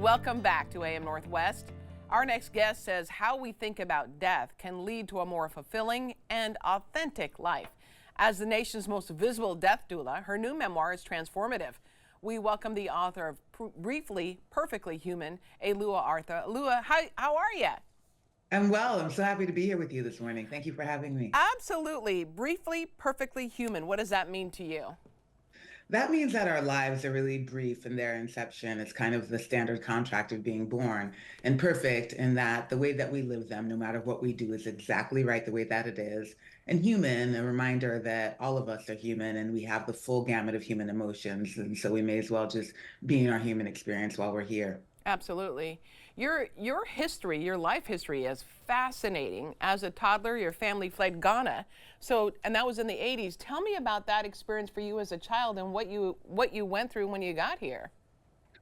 Welcome back to AM Northwest. Our next guest says how we think about death can lead to a more fulfilling and authentic life. As the nation's most visible death doula, her new memoir is transformative. We welcome the author of Briefly, Perfectly Human, Alua Arthur. Alua, how are you? I'm well. I'm so happy to be here with you this morning. Thank you for having me. Absolutely. Briefly, Perfectly Human. What does that mean to you? That means that our lives are really brief in their inception. It's kind of the standard contract of being born, and perfect in that the way that we live them, no matter what we do, is exactly right the way that it is. And human, a reminder that all of us are human and we have the full gamut of human emotions. And so we may as well just be in our human experience while we're here. Absolutely. Your history, your life history is fascinating. As a toddler, your family fled Ghana. And that was in the 80s. Tell me about that experience for you as a child and what you went through when you got here.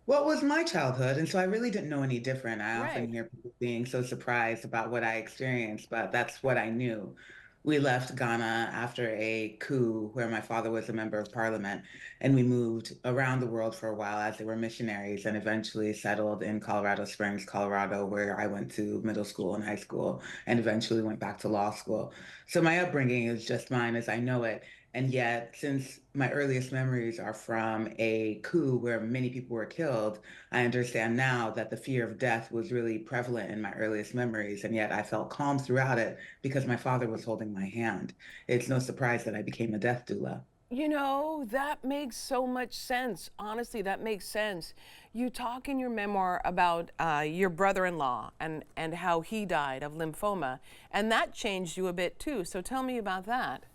Well, it was my childhood, and so I really didn't know any different. I often Right. hear people being so surprised about what I experienced, but that's what I knew. We left Ghana after a coup where my father was a member of parliament, and we moved around the world for a while as they were missionaries and eventually settled in Colorado Springs, Colorado, where I went to middle school and high school and eventually went back to law school. So my upbringing is just mine as I know it. And yet, since my earliest memories are from a coup where many people were killed, I understand now that the fear of death was really prevalent in my earliest memories. And yet I felt calm throughout it because my father was holding my hand. It's no surprise that I became a death doula. You know, that makes so much sense. Honestly, that makes sense. You talk in your memoir about your brother-in-law and how he died of lymphoma, and that changed you a bit too. So tell me about that.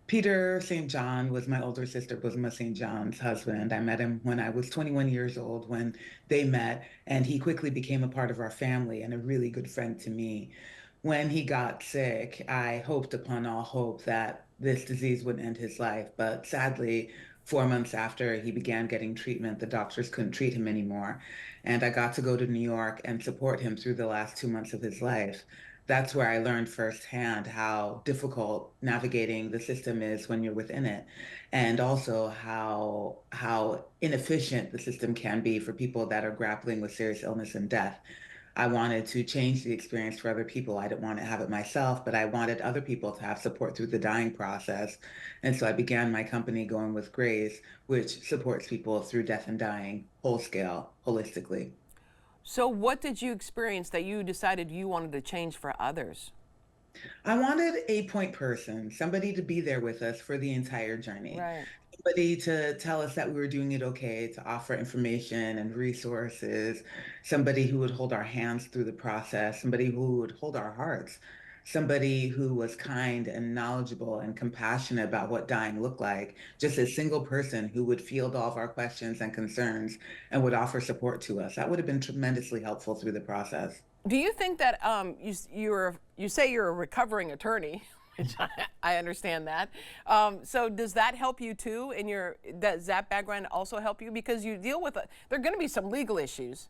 Peter St. John was my older sister, Bosom St. John's husband. I met him when I was 21 years old when they met, and he quickly became a part of our family and a really good friend to me. When he got sick, I hoped upon all hope that this disease would end his life. But sadly, 4 months after he began getting treatment, the doctors couldn't treat him anymore. And I got to go to New York and support him through the last 2 months of his life. That's where I learned firsthand how difficult navigating the system is when you're within it, and also how inefficient the system can be for people that are grappling with serious illness and death. I wanted to change the experience for other people. I didn't want to have it myself, but I wanted other people to have support through the dying process. And so I began my company, Going with Grace, which supports people through death and dying, whole scale, holistically. So what did you experience that you decided you wanted to change for others? I wanted a point person, somebody to be there with us for the entire journey, Right. somebody to tell us that we were doing it okay, to offer information and resources, somebody who would hold our hands through the process, somebody who would hold our hearts, somebody who was kind and knowledgeable and compassionate about what dying looked like, just a single person who would field all of our questions and concerns and would offer support to us. That would have been tremendously helpful through the process. Do you think that you say you're a recovering attorney, which I understand that. So does that help you too? Does that background also help you because you deal with there are going to be some legal issues,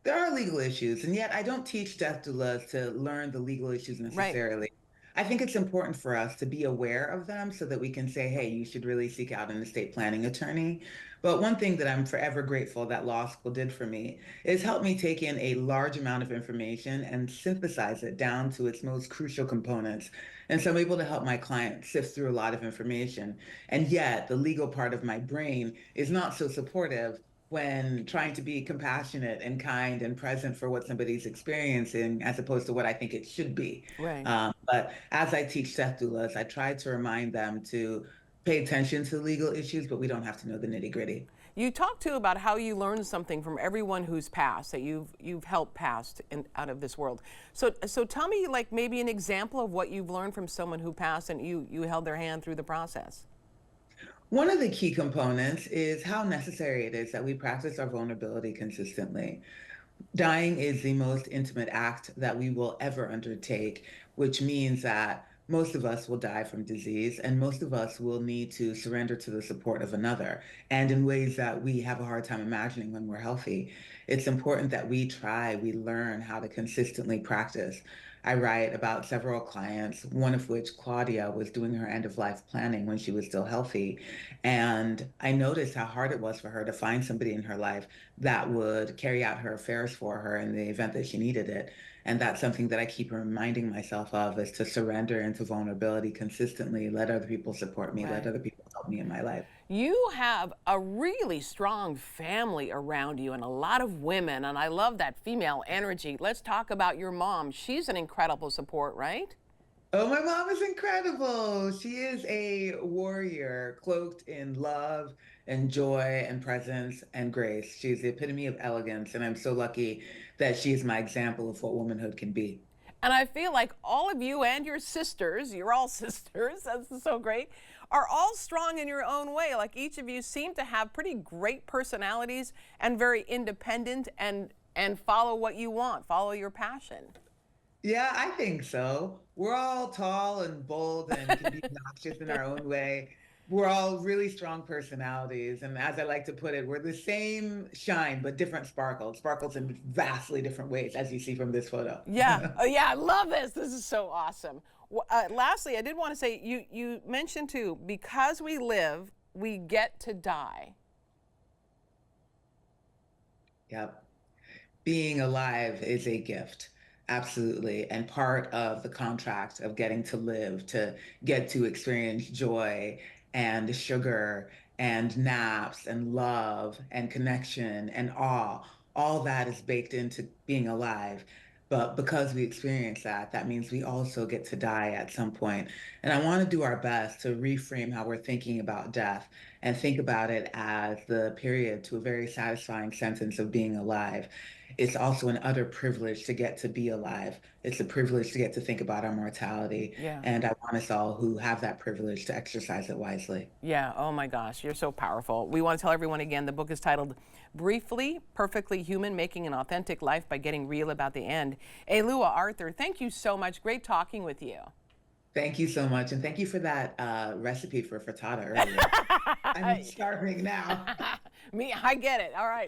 There are legal issues, and yet I don't teach death doulas to learn the legal issues right? necessarily. I think it's important for us to be aware of them so that we can say, hey, you should really seek out an estate planning attorney. But one thing that I'm forever grateful that law school did for me is help me take in a large amount of information and synthesize it down to its most crucial components. And so I'm able to help my clients sift through a lot of information. And yet the legal part of my brain is not so supportive when trying to be compassionate and kind and present for what somebody's experiencing as opposed to what I think it should be. Right. But as I teach death doulas, I try to remind them to pay attention to legal issues, but we don't have to know the nitty gritty. You talked too about how you learned something from everyone who's passed that you've helped pass out of this world. So tell me like maybe an example of what you've learned from someone who passed and you held their hand through the process. One of the key components is how necessary it is that we practice our vulnerability consistently. Dying is the most intimate act that we will ever undertake, which means that most of us will die from disease and most of us will need to surrender to the support of another, and in ways that we have a hard time imagining when we're healthy. It's important that we learn how to consistently practice I write about several clients, one of which, Claudia, was doing her end of life planning when she was still healthy. And I noticed how hard it was for her to find somebody in her life that would carry out her affairs for her in the event that she needed it. And that's something that I keep reminding myself of, is to surrender into vulnerability consistently, let other people support me, let Right. other people help me in my life. You have a really strong family around you and a lot of women, and I love that female energy. Let's talk about your mom. She's an incredible support, right? Oh, my mom is incredible. She is a warrior cloaked in love and joy and presence and grace. She's the epitome of elegance, and I'm so lucky that she is my example of what womanhood can be. And I feel like all of you and your sisters, you're all sisters, that's so great, are all strong in your own way. Like each of you seem to have pretty great personalities and very independent and follow what you want, follow your passion. Yeah, I think so. We're all tall and bold and can be obnoxious in our own way. We're all really strong personalities. And as I like to put it, we're the same shine, but different sparkles, sparkles in vastly different ways, as you see from this photo. Yeah, yeah, I love this. This is so awesome. Lastly, I did want to say you mentioned too, because we live, we get to die. Yep. Being alive is a gift. Absolutely. And part of the contract of getting to live, to get to experience joy and sugar and naps and love and connection and awe, all that is baked into being alive. But because we experience that, that means we also get to die at some point. And I want to do our best to reframe how we're thinking about death and think about it as the period to a very satisfying sentence of being alive. It's also an utter privilege to get to be alive. It's a privilege to get to think about our mortality. Yeah. And I want us all who have that privilege to exercise it wisely. Yeah, oh my gosh, you're so powerful. We want to tell everyone again the book is titled Briefly, Perfectly Human Making an Authentic Life by Getting Real About the End. Alua Arthur, thank you so much. Great talking with you. Thank you so much. And thank you for that recipe for frittata earlier. I'm starving now. Me, I get it. All right.